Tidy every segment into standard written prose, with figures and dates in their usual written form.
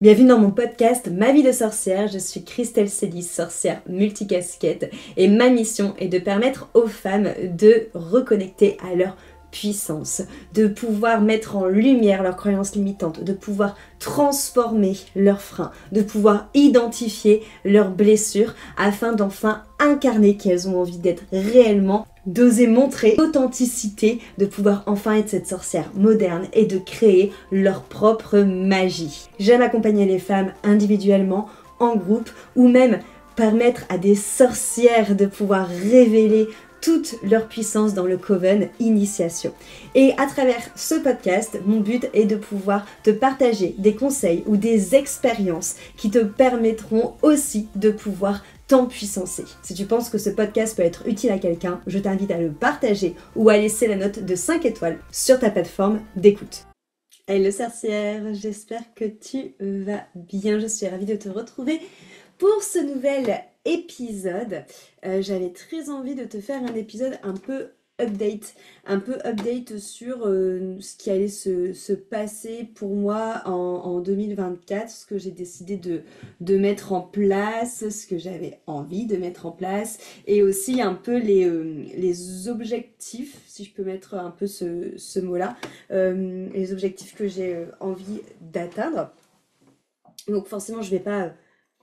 Bienvenue dans mon podcast Ma vie de sorcière, je suis Christelle Célis, sorcière multicasquette et ma mission est de permettre aux femmes de reconnecter à leur puissance, de pouvoir mettre en lumière leurs croyances limitantes, de pouvoir transformer leurs freins, de pouvoir identifier leurs blessures afin d'enfin incarner qui elles ont envie d'être réellement, d'oser montrer l'authenticité, de pouvoir enfin être cette sorcière moderne et de créer leur propre magie. J'aime accompagner les femmes individuellement, en groupe ou même permettre à des sorcières de pouvoir révéler toute leur puissance dans le Coven Initiation. Et à travers ce podcast, mon but est de pouvoir te partager des conseils ou des expériences qui te permettront aussi de pouvoir t'empuissancer. Si tu penses que ce podcast peut être utile à quelqu'un, je t'invite à le partager ou à laisser la note de 5 étoiles sur ta plateforme d'écoute. Hello sorcière, j'espère que tu vas bien. Je suis ravie de te retrouver pour ce nouvel épisode. J'avais très envie de te faire un épisode un peu update sur ce qui allait se passer pour moi en 2024, ce que j'ai décidé de mettre en place, ce que j'avais envie de mettre en place, et aussi un peu les objectifs, si je peux mettre un peu ce mot-là, les objectifs que j'ai envie d'atteindre. Donc forcément, je vais pas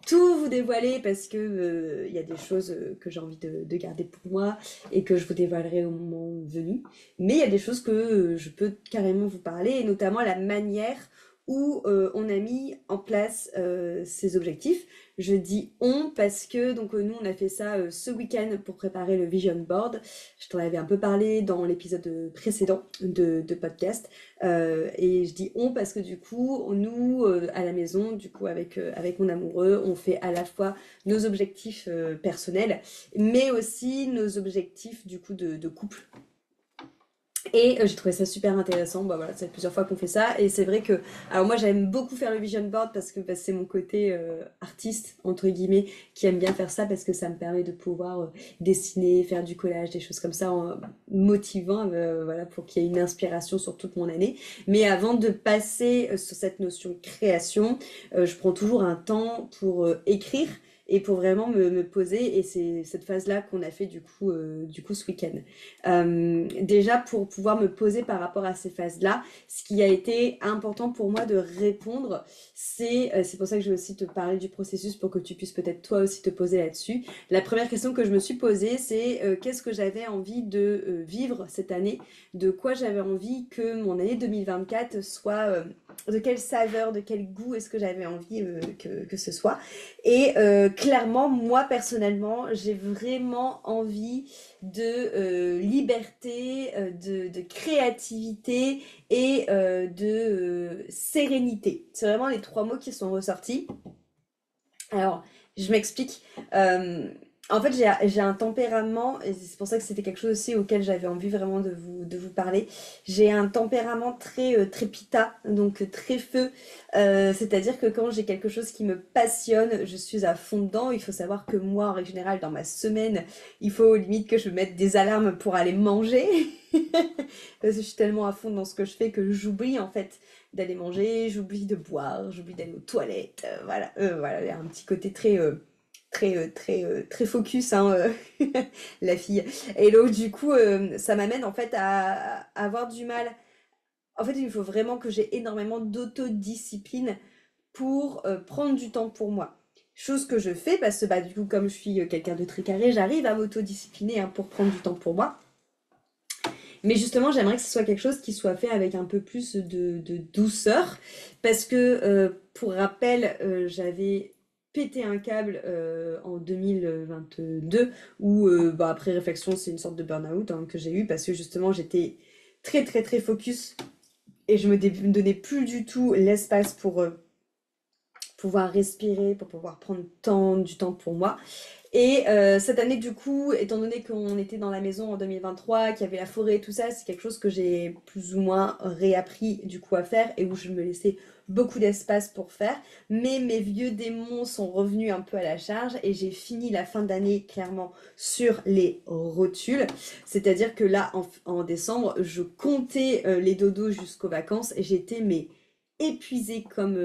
tout vous dévoiler parce que y a des choses que j'ai envie de garder pour moi et que je vous dévoilerai au moment venu. Mais il y a des choses que je peux carrément vous parler, et notamment la manière où on a mis en place ces objectifs. Je dis on parce que donc nous on a fait ça ce week-end pour préparer le vision board. Je t'en avais un peu parlé dans l'épisode précédent de podcast. Et je dis on parce que du coup, nous, à la maison, du coup, avec mon amoureux, on fait à la fois nos objectifs personnels, mais aussi nos objectifs du coup de couple. Et j'ai trouvé ça super intéressant. Bah voilà, ça fait plusieurs fois qu'on fait ça. Et c'est vrai que, alors moi j'aime beaucoup faire le vision board parce que c'est mon côté artiste, entre guillemets, qui aime bien faire ça parce que ça me permet de pouvoir dessiner, faire du collage, des choses comme ça, motivant, voilà, pour qu'il y ait une inspiration sur toute mon année. Mais avant de passer sur cette notion de création, je prends toujours un temps pour écrire et pour vraiment me poser. Et c'est cette phase-là qu'on a fait du coup ce week-end. Déjà pour pouvoir me poser par rapport à ces phases-là, ce qui a été important pour moi de répondre, c'est pour ça que je vais aussi te parler du processus pour que tu puisses peut-être toi aussi te poser là-dessus. La première question que je me suis posée, c'est qu'est-ce que j'avais envie de vivre cette année, de quoi j'avais envie que mon année 2024 soit, de quelle saveur, de quel goût est-ce que j'avais envie que ce soit. Et clairement, moi personnellement, j'ai vraiment envie de liberté, de créativité et de sérénité. C'est vraiment les trois mots qui sont ressortis. Alors, je m'explique. En fait, j'ai un tempérament, et c'est pour ça que c'était quelque chose aussi auquel j'avais envie vraiment de vous parler. J'ai un tempérament très trépida, donc très feu. C'est-à-dire que quand j'ai quelque chose qui me passionne, je suis à fond dedans. Il faut savoir que moi, en règle générale, dans ma semaine, il faut limite que je mette des alarmes pour aller manger. Parce que je suis tellement à fond dans ce que je fais que j'oublie en fait d'aller manger, j'oublie de boire, j'oublie d'aller aux toilettes. Voilà, il y a un petit côté très focus, hein, la fille. Et donc, du coup, ça m'amène en fait à avoir du mal. En fait, il faut vraiment que j'ai énormément d'autodiscipline pour prendre du temps pour moi. Chose que je fais parce que, bah, du coup, comme je suis quelqu'un de très carré, j'arrive à m'autodiscipliner hein, pour prendre du temps pour moi. Mais justement, j'aimerais que ce soit quelque chose qui soit fait avec un peu plus de douceur. Parce que, pour rappel, j'avais pété un câble en 2022 où, bah, après réflexion, c'est une sorte de burn-out hein, que j'ai eu parce que justement, j'étais très focus et je me donnais plus du tout l'espace pour pouvoir respirer, pour pouvoir prendre du temps pour moi. Et cette année, du coup, étant donné qu'on était dans la maison en 2023, qu'il y avait la forêt et tout ça, c'est quelque chose que j'ai plus ou moins réappris du coup à faire et où je me laissais beaucoup d'espace pour faire. Mais mes vieux démons sont revenus un peu à la charge et j'ai fini la fin d'année clairement sur les rotules. C'est-à-dire que là, en décembre, je comptais les dodos jusqu'aux vacances et j'étais mais épuisée comme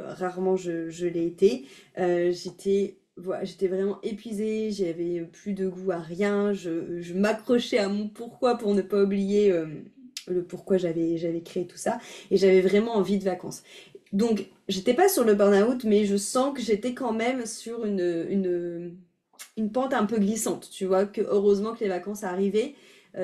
rarement je l'ai été. J'étais vraiment épuisée, j'avais plus de goût à rien, je m'accrochais à mon pourquoi pour ne pas oublier le pourquoi j'avais créé tout ça, et j'avais vraiment envie de vacances. Donc, j'étais pas sur le burn-out, mais je sens que j'étais quand même sur une pente un peu glissante, tu vois, que heureusement que les vacances arrivaient,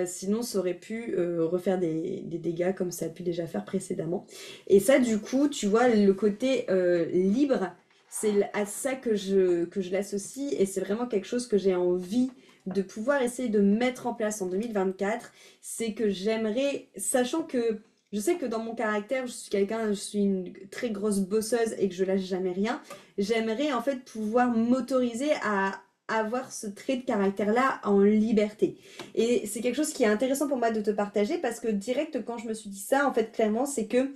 sinon ça aurait pu refaire des dégâts comme ça a pu déjà faire précédemment. Et ça, du coup, tu vois, le côté libre, c'est à ça que je l'associe, et c'est vraiment quelque chose que j'ai envie de pouvoir essayer de mettre en place en 2024, c'est que j'aimerais, sachant que je sais que dans mon caractère, je suis une très grosse bosseuse et que je lâche jamais rien. J'aimerais en fait pouvoir m'autoriser à avoir ce trait de caractère-là en liberté. Et c'est quelque chose qui est intéressant pour moi de te partager parce que direct quand je me suis dit ça, en fait, clairement, c'est que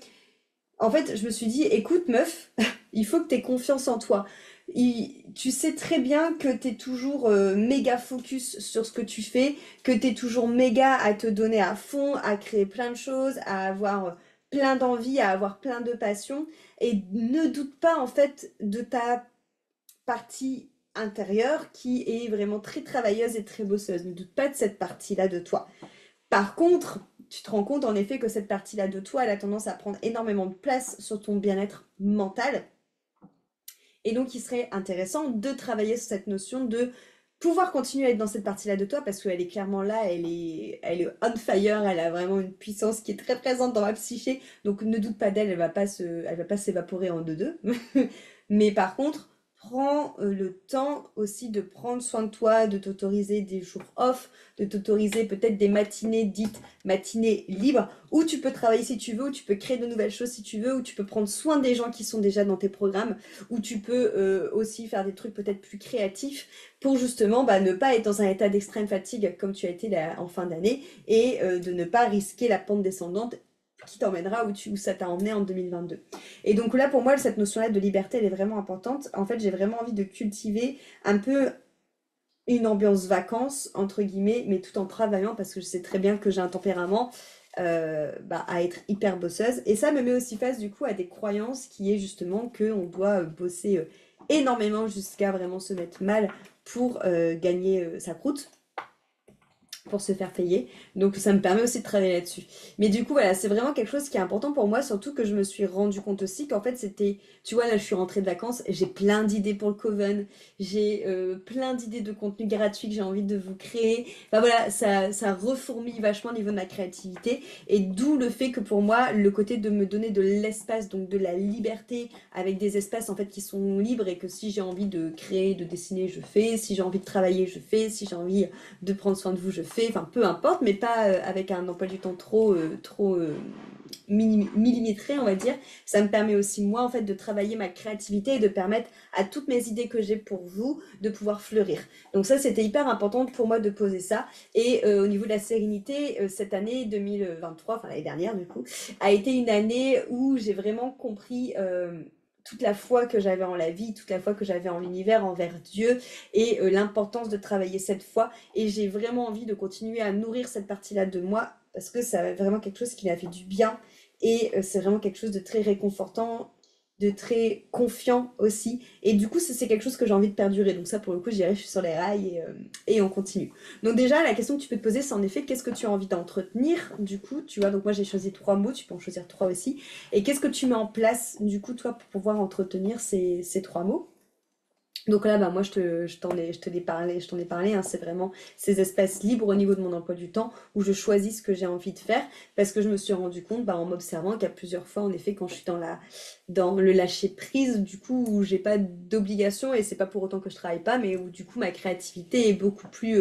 en fait, je me suis dit, écoute, meuf, il faut que tu aies confiance en toi. Tu sais très bien que tu es toujours méga focus sur ce que tu fais, que tu es toujours méga à te donner à fond, à créer plein de choses, à avoir plein d'envie, à avoir plein de passion. Et ne doute pas, en fait, de ta partie intérieure qui est vraiment très travailleuse et très bosseuse. Ne doute pas de cette partie-là de toi. Par contre, tu te rends compte en effet que cette partie-là de toi, elle a tendance à prendre énormément de place sur ton bien-être mental. Et donc, il serait intéressant de travailler sur cette notion de pouvoir continuer à être dans cette partie-là de toi parce qu'elle est clairement là, elle est on fire, elle a vraiment une puissance qui est très présente dans ma psyché. Donc, ne doute pas d'elle, elle va pas s'évaporer en deux. Mais par contre, prends le temps aussi de prendre soin de toi, de t'autoriser des jours off, de t'autoriser peut-être des matinées dites matinées libres, où tu peux travailler si tu veux, où tu peux créer de nouvelles choses si tu veux, où tu peux prendre soin des gens qui sont déjà dans tes programmes, où tu peux aussi faire des trucs peut-être plus créatifs pour justement bah, ne pas être dans un état d'extrême fatigue comme tu as été là, en fin d'année et de ne pas risquer la pente descendante qui t'emmènera où ça t'a emmené en 2022. Et donc là, pour moi, cette notion-là de liberté, elle est vraiment importante. En fait, j'ai vraiment envie de cultiver un peu une ambiance vacances, entre guillemets, mais tout en travaillant parce que je sais très bien que j'ai un tempérament bah, à être hyper bosseuse. Et ça me met aussi face du coup à des croyances qui est justement qu'on doit bosser énormément jusqu'à vraiment se mettre mal pour gagner sa croûte pour se faire payer. Donc ça me permet aussi de travailler là-dessus. Mais du coup, voilà, c'est vraiment quelque chose qui est important pour moi, surtout que je me suis rendu compte aussi qu'en fait, c'était... Tu vois, là, je suis rentrée de vacances, j'ai plein d'idées pour le Coven, j'ai plein d'idées de contenu gratuit que j'ai envie de vous créer. Enfin voilà, ça refourmille vachement au niveau de ma créativité. Et d'où le fait que pour moi, le côté de me donner de l'espace, donc de la liberté, avec des espaces en fait qui sont libres et que si j'ai envie de créer, de dessiner, je fais. Si j'ai envie de travailler, je fais. Si j'ai envie de prendre soin de vous, je fais, enfin peu importe, mais pas avec un emploi du temps trop millimétré, on va dire. Ça me permet aussi moi en fait de travailler ma créativité et de permettre à toutes mes idées que j'ai pour vous de pouvoir fleurir. Donc ça c'était hyper important pour moi de poser ça. Et au niveau de la sérénité, cette année 2023, enfin l'année dernière du coup, a été une année où j'ai vraiment compris toute la foi que j'avais en la vie, toute la foi que j'avais en l'univers, envers Dieu, et l'importance de travailler cette foi. Et j'ai vraiment envie de continuer à nourrir cette partie-là de moi, parce que c'est vraiment quelque chose qui m'a fait du bien, et c'est vraiment quelque chose de très réconfortant, de très confiant aussi. Et du coup, c'est quelque chose que j'ai envie de perdurer. Donc ça, pour le coup, je suis sur les rails et on continue. Donc déjà, la question que tu peux te poser, c'est en effet, qu'est-ce que tu as envie d'entretenir, du coup, tu vois. Donc moi, j'ai choisi 3 mots, tu peux en choisir 3 aussi. Et qu'est-ce que tu mets en place, du coup, toi, pour pouvoir entretenir ces 3 mots? Donc là, bah, moi, je t'en ai parlé, hein, c'est vraiment ces espaces libres au niveau de mon emploi du temps où je choisis ce que j'ai envie de faire parce que je me suis rendu compte, bah, en m'observant qu'il y a plusieurs fois, en effet, quand je suis dans le lâcher prise, du coup, où j'ai pas d'obligation et c'est pas pour autant que je travaille pas, mais où du coup, ma créativité est beaucoup plus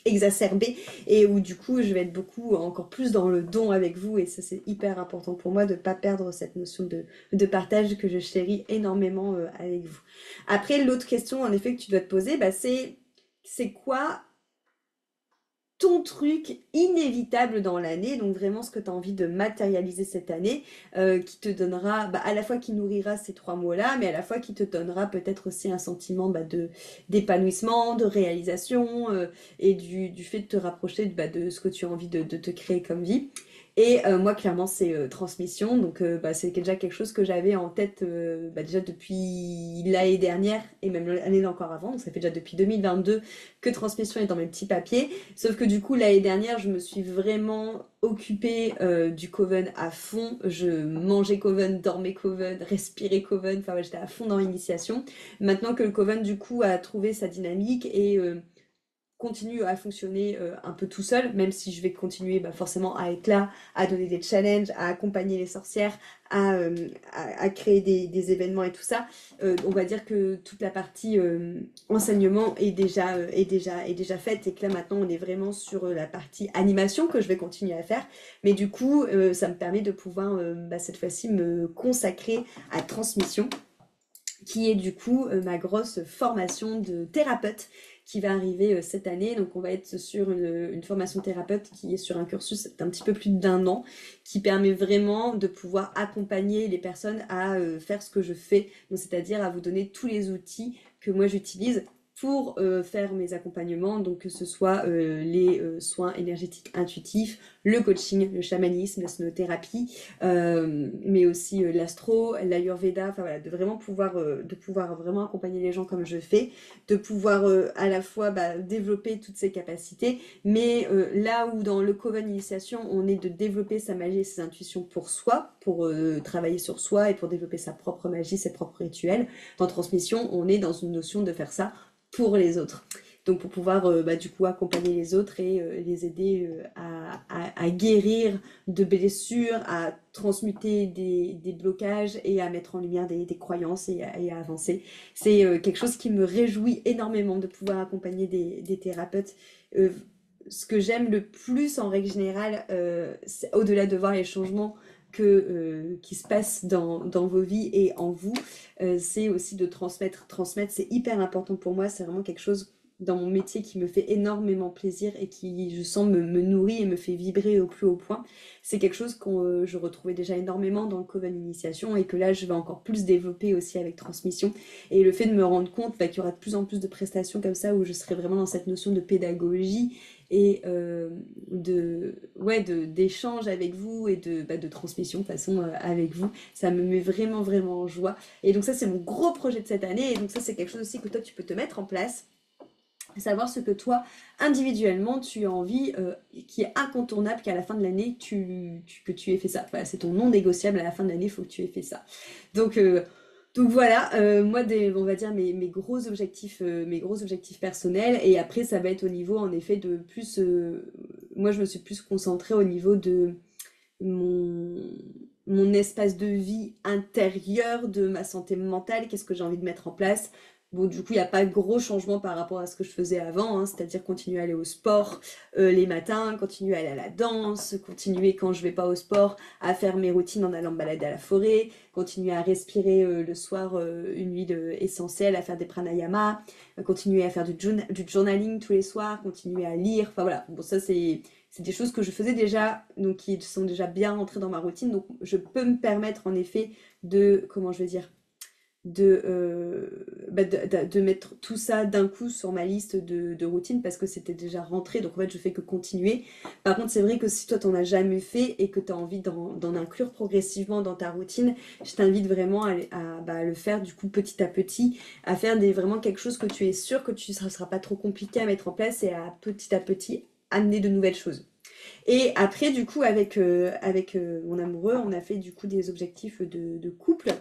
exacerbée et où du coup, je vais être encore plus dans le don avec vous et ça, c'est hyper important pour moi de pas perdre cette notion de partage que je chéris énormément avec vous. Après, l'autre question, en effet, que tu dois te poser, bah, c'est quoi ton truc inévitable dans l'année, donc vraiment ce que tu as envie de matérialiser cette année, qui te donnera, bah, à la fois qui nourrira ces 3 mots-là, mais à la fois qui te donnera peut-être aussi un sentiment bah, d'épanouissement, de réalisation, et du fait de te rapprocher bah, de ce que tu as envie de te créer comme vie. Et moi, clairement, c'est transmission. Donc, c'est déjà quelque chose que j'avais en tête déjà depuis l'année dernière et même l'année encore avant. Donc, ça fait déjà depuis 2022 que transmission est dans mes petits papiers. Sauf que du coup, l'année dernière, je me suis vraiment occupée du Coven à fond. Je mangeais Coven, dormais Coven, respirais Coven. Enfin, ouais, j'étais à fond dans l'initiation. Maintenant que le Coven, du coup, a trouvé sa dynamique et continue à fonctionner un peu tout seul, même si je vais continuer forcément à être là, à donner des challenges, à accompagner les sorcières, à créer des événements et tout ça. On va dire que toute la partie enseignement est déjà faite et que là maintenant on est vraiment sur la partie animation que je vais continuer à faire. Mais du coup, ça me permet de pouvoir cette fois-ci me consacrer à transmission qui est du coup ma grosse formation de thérapeute qui va arriver cette année. Donc on va être sur une formation thérapeute qui est sur un cursus d'un petit peu plus d'1 an, qui permet vraiment de pouvoir accompagner les personnes à faire ce que je fais, donc c'est-à-dire à vous donner tous les outils que moi j'utilise pour faire mes accompagnements, donc que ce soit les soins énergétiques intuitifs, le coaching, le chamanisme, la sonothérapie, mais aussi l'astro, l'ayurveda, enfin voilà, de pouvoir vraiment accompagner les gens comme je fais, de pouvoir à la fois développer toutes ces capacités, mais là où dans le Coven Initiation, on est de développer sa magie et ses intuitions pour soi, pour travailler sur soi et pour développer sa propre magie, ses propres rituels, dans Transmission, on est dans une notion de faire ça pour les autres. Donc pour pouvoir du coup accompagner les autres et les aider à guérir de blessures, à transmuter des blocages et à mettre en lumière des croyances et à avancer. C'est quelque chose qui me réjouit énormément de pouvoir accompagner des thérapeutes. Ce que j'aime le plus en règle générale, c'est au-delà de voir les changements qui se passent dans vos vies et en vous, c'est aussi de transmettre. Transmettre, c'est hyper important pour moi, c'est vraiment quelque chose dans mon métier qui me fait énormément plaisir et qui, je sens, me nourrit et me fait vibrer au plus haut point. C'est quelque chose que je retrouvais déjà énormément dans le Coven Initiation et que là, je vais encore plus développer aussi avec Transmission. Et le fait de me rendre compte qu'il y aura de plus en plus de prestations comme ça où je serai vraiment dans cette notion de pédagogie et d'échange avec vous et de transmission de façon avec vous, ça me met vraiment vraiment en joie. Et donc ça c'est mon gros projet de cette année et donc ça c'est quelque chose aussi que toi tu peux te mettre en place, savoir ce que toi individuellement tu as envie qui est incontournable qu'à la fin de l'année que tu aies fait ça. Voilà, c'est ton non négociable, à la fin de l'année il faut que tu aies fait ça. Donc voilà, moi on va dire mes gros objectifs personnels et après ça va être au niveau en effet de plus moi je me suis plus concentrée au niveau de mon mon espace de vie intérieur, de ma santé mentale, qu'est-ce que j'ai envie de mettre en place. Bon, du coup, il n'y a pas de gros changement par rapport à ce que je faisais avant, hein, c'est-à-dire continuer à aller au sport les matins, continuer à aller à la danse, continuer quand je vais pas au sport à faire mes routines en allant me balader à la forêt, continuer à respirer le soir une huile essentielle, à faire des pranayamas, continuer à faire du journaling tous les soirs, continuer à lire, enfin voilà. Bon, ça c'est des choses que je faisais déjà, donc qui sont déjà bien rentrées dans ma routine, donc je peux me permettre en effet comment je vais dire, de mettre tout ça d'un coup sur ma liste de routines parce que c'était déjà rentré, donc en fait je fais que continuer. Par contre c'est vrai que si toi t'en as jamais fait et que t'as envie d'en inclure progressivement dans ta routine, je t'invite vraiment à le faire du coup petit à petit, à faire vraiment quelque chose que tu es sûr que ça sera pas trop compliqué à mettre en place et à petit amener de nouvelles choses. Et après, du coup, avec mon amoureux, on a fait du coup des objectifs de couple.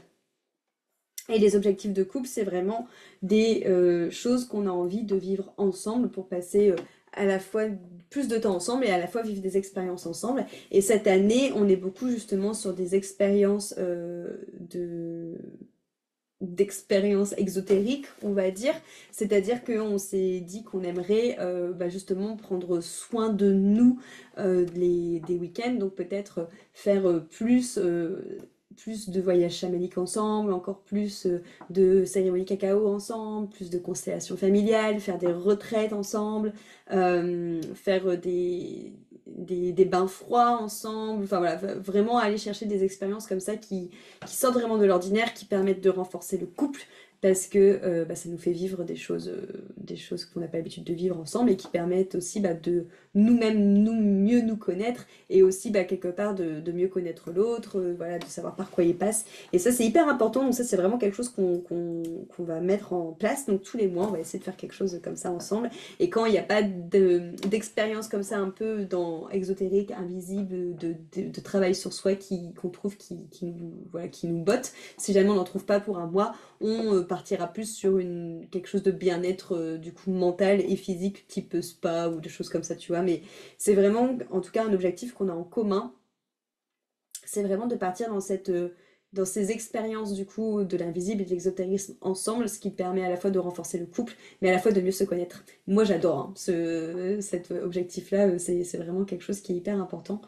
Et les objectifs de couple, c'est vraiment des choses qu'on a envie de vivre ensemble pour passer à la fois plus de temps ensemble et à la fois vivre des expériences ensemble. Et cette année, on est beaucoup justement sur des expériences d'expériences exotériques, on va dire. C'est-à-dire qu'on s'est dit qu'on aimerait justement prendre soin de nous des week-ends, donc peut-être faire plus de voyages chamaniques ensemble, encore plus de cérémonies cacao ensemble, plus de constellations familiales, faire des retraites ensemble, faire des bains froids ensemble, enfin voilà, vraiment aller chercher des expériences comme ça qui sortent vraiment de l'ordinaire, qui permettent de renforcer le couple, parce que ça nous fait vivre des choses qu'on n'a pas l'habitude de vivre ensemble et qui permettent aussi de nous-mêmes mieux nous connaître et aussi quelque part de mieux connaître l'autre, voilà, de savoir par quoi il passe. Et ça c'est hyper important, donc ça c'est vraiment quelque chose qu'on va mettre en place. Donc tous les mois on va essayer de faire quelque chose comme ça ensemble. Et quand il n'y a pas d'expérience comme ça un peu dans ésotérique, invisible, de travail sur soi qu'on trouve qui nous botte, si jamais on n'en trouve pas pour un mois, on partira plus sur quelque chose de bien-être du coup mental et physique type spa ou des choses comme ça, tu vois. Mais c'est vraiment en tout cas un objectif qu'on a en commun, c'est vraiment de partir dans ces expériences du coup de l'invisible et de l'exotérisme ensemble, ce qui permet à la fois de renforcer le couple, mais à la fois de mieux se connaître. Moi j'adore cet objectif-là, c'est vraiment quelque chose qui est hyper important.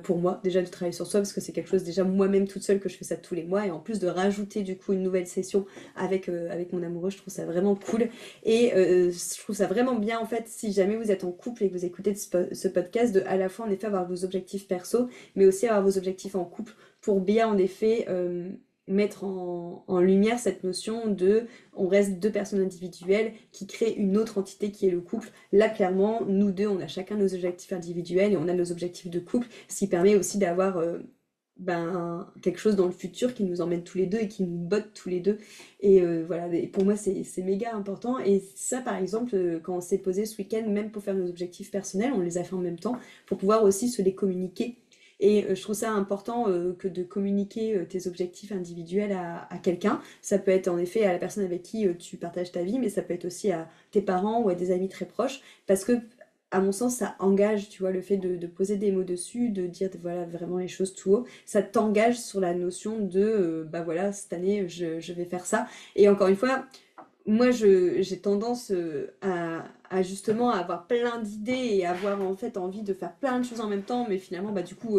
Pour moi, déjà de travailler sur soi, parce que c'est quelque chose déjà moi-même toute seule que je fais ça tous les mois, et en plus de rajouter du coup une nouvelle session avec mon amoureux, je trouve ça vraiment cool. Et je trouve ça vraiment bien en fait, si jamais vous êtes en couple et que vous écoutez ce podcast, de à la fois en effet avoir vos objectifs perso, mais aussi avoir vos objectifs en couple, pour bien en effet mettre en lumière cette notion de on reste deux personnes individuelles qui créent une autre entité qui est le couple. Là clairement nous deux on a chacun nos objectifs individuels et on a nos objectifs de couple, ce qui permet aussi d'avoir quelque chose dans le futur qui nous emmène tous les deux et qui nous botte tous les deux. Et voilà, et pour moi c'est méga important. Et ça par exemple quand on s'est posé ce week-end, même pour faire nos objectifs personnels, on les a fait en même temps pour pouvoir aussi se les communiquer. Et je trouve ça important que de communiquer tes objectifs individuels à quelqu'un. Ça peut être en effet à la personne avec qui tu partages ta vie, mais ça peut être aussi à tes parents ou à des amis très proches, parce que à mon sens, ça engage, tu vois, le fait de poser des mots dessus, de dire voilà vraiment les choses tout haut, ça t'engage sur la notion de voilà, cette année je vais faire ça. Et encore une fois, moi, j'ai tendance à justement avoir plein d'idées et avoir en fait envie de faire plein de choses en même temps, mais finalement, du coup,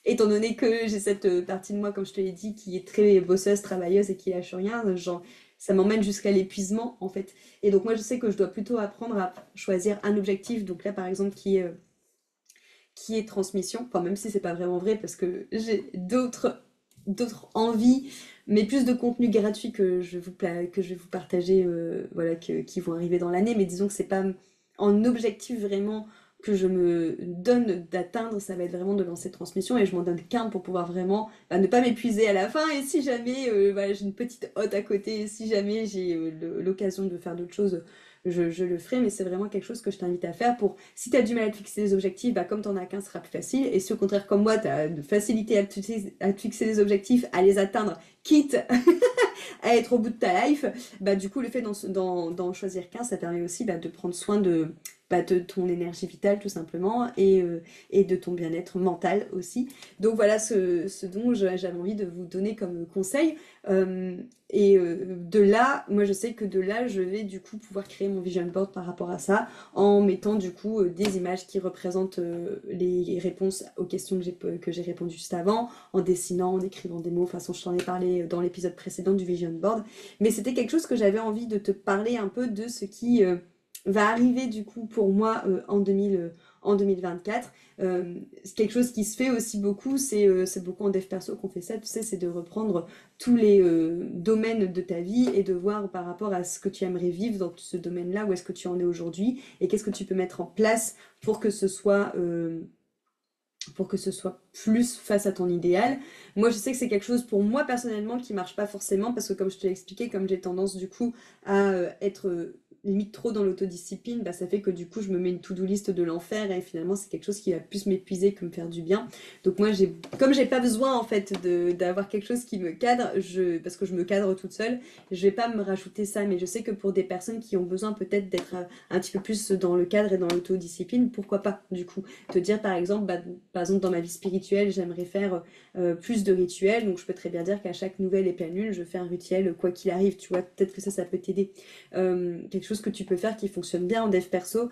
étant donné que j'ai cette partie de moi, comme je te l'ai dit, qui est très bosseuse, travailleuse et qui lâche rien, genre, ça m'emmène jusqu'à l'épuisement en fait. Et donc moi, je sais que je dois plutôt apprendre à choisir un objectif. Donc là, par exemple, qui est transmission. Enfin, même si c'est pas vraiment vrai parce que j'ai d'autres envies, mais plus de contenu gratuit que je vais vous partager, voilà, qui vont arriver dans l'année. Mais disons que c'est pas en objectif vraiment que je me donne d'atteindre, ça va être vraiment de lancer transmission et je m'en donne qu'un pour pouvoir vraiment ne pas m'épuiser à la fin. Et si jamais voilà, j'ai une petite hotte à côté, si jamais j'ai l'occasion de faire d'autres choses, je le ferai, mais c'est vraiment quelque chose que je t'invite à faire pour, si tu as du mal à te fixer des objectifs, comme t'en as qu'un, ce sera plus facile. Et si au contraire, comme moi, tu as de facilité à te fixer des objectifs, à les atteindre, quitte à être au bout de ta life, du coup, le fait d'en choisir qu'un, ça permet aussi de prendre soin de ton énergie vitale tout simplement et de ton bien-être mental aussi. Donc voilà ce dont j'avais envie de vous donner comme conseil. De là, moi je sais que de là, je vais du coup pouvoir créer mon vision board par rapport à ça, en mettant du coup des images qui représentent les réponses aux questions que j'ai répondues juste avant, en dessinant, en écrivant des mots. De toute façon, je t'en ai parlé dans l'épisode précédent du vision board. Mais c'était quelque chose que j'avais envie de te parler un peu de ce qui va arriver du coup pour moi en 2024. C'est quelque chose qui se fait aussi beaucoup, c'est beaucoup en dev perso qu'on fait ça, tu sais, c'est de reprendre tous les domaines de ta vie et de voir par rapport à ce que tu aimerais vivre dans ce domaine-là, où est-ce que tu en es aujourd'hui et qu'est-ce que tu peux mettre en place pour que ce soit plus face à ton idéal. Moi, je sais que c'est quelque chose pour moi personnellement qui marche pas forcément parce que comme je te l'ai expliqué, comme j'ai tendance du coup à être limite trop dans l'autodiscipline, ça fait que du coup je me mets une to-do list de l'enfer et finalement c'est quelque chose qui va plus m'épuiser que me faire du bien. Donc moi comme j'ai pas besoin en fait d'avoir quelque chose qui me cadre, parce que je me cadre toute seule, je vais pas me rajouter ça, mais je sais que pour des personnes qui ont besoin peut-être d'être un petit peu plus dans le cadre et dans l'autodiscipline, pourquoi pas du coup te dire par exemple par exemple dans ma vie spirituelle j'aimerais faire plus de rituels, donc je peux très bien dire qu'à chaque nouvelle et pleine lune je fais un rituel quoi qu'il arrive, tu vois, peut-être que ça peut t'aider. Quelque chose que tu peux faire qui fonctionne bien en dev perso.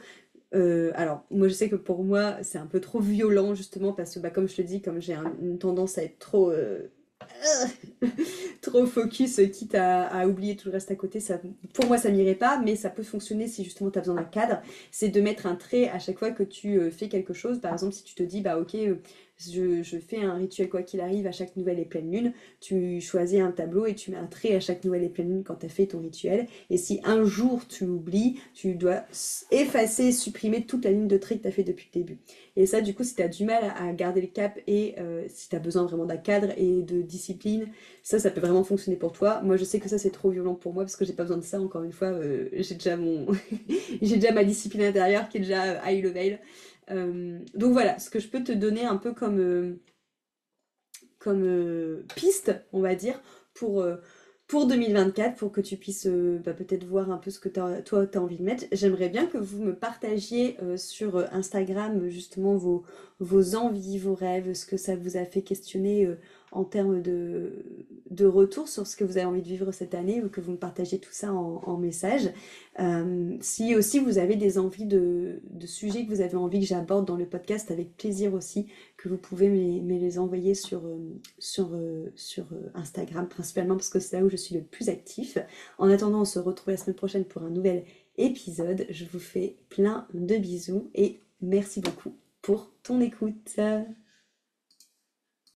Alors moi je sais que pour moi c'est un peu trop violent justement parce que comme je te dis, comme j'ai une tendance à être trop trop focus, quitte à oublier tout le reste à côté, ça, pour moi ça m'irait pas, mais ça peut fonctionner si justement tu as besoin d'un cadre, c'est de mettre un trait à chaque fois que tu fais quelque chose. Par exemple si tu te dis ok je fais un rituel quoi qu'il arrive à chaque nouvelle et pleine lune. Tu choisis un tableau et tu mets un trait à chaque nouvelle et pleine lune quand tu as fait ton rituel. Et si un jour tu oublies, tu dois effacer, supprimer toute la ligne de trait que tu as fait depuis le début. Et ça, du coup, si tu as du mal à garder le cap et si tu as besoin vraiment d'un cadre et de discipline, ça peut vraiment fonctionner pour toi. Moi, je sais que ça, c'est trop violent pour moi parce que j'ai pas besoin de ça. Encore une fois, j'ai déjà j'ai déjà ma discipline intérieure qui est déjà high level. Donc voilà, ce que je peux te donner un peu comme piste, on va dire, pour 2024, pour que tu puisses peut-être voir un peu ce que toi t'as envie de mettre. J'aimerais bien que vous me partagiez sur Instagram justement vos envies, vos rêves, ce que ça vous a fait questionner en termes de retour sur ce que vous avez envie de vivre cette année, ou que vous me partagez tout ça en message. Si aussi vous avez des envies de sujets que vous avez envie que j'aborde dans le podcast, avec plaisir aussi, que vous pouvez me les envoyer sur Instagram principalement, parce que c'est là où je suis le plus actif. En attendant, on se retrouve la semaine prochaine pour un nouvel épisode. Je vous fais plein de bisous et merci beaucoup pour ton écoute.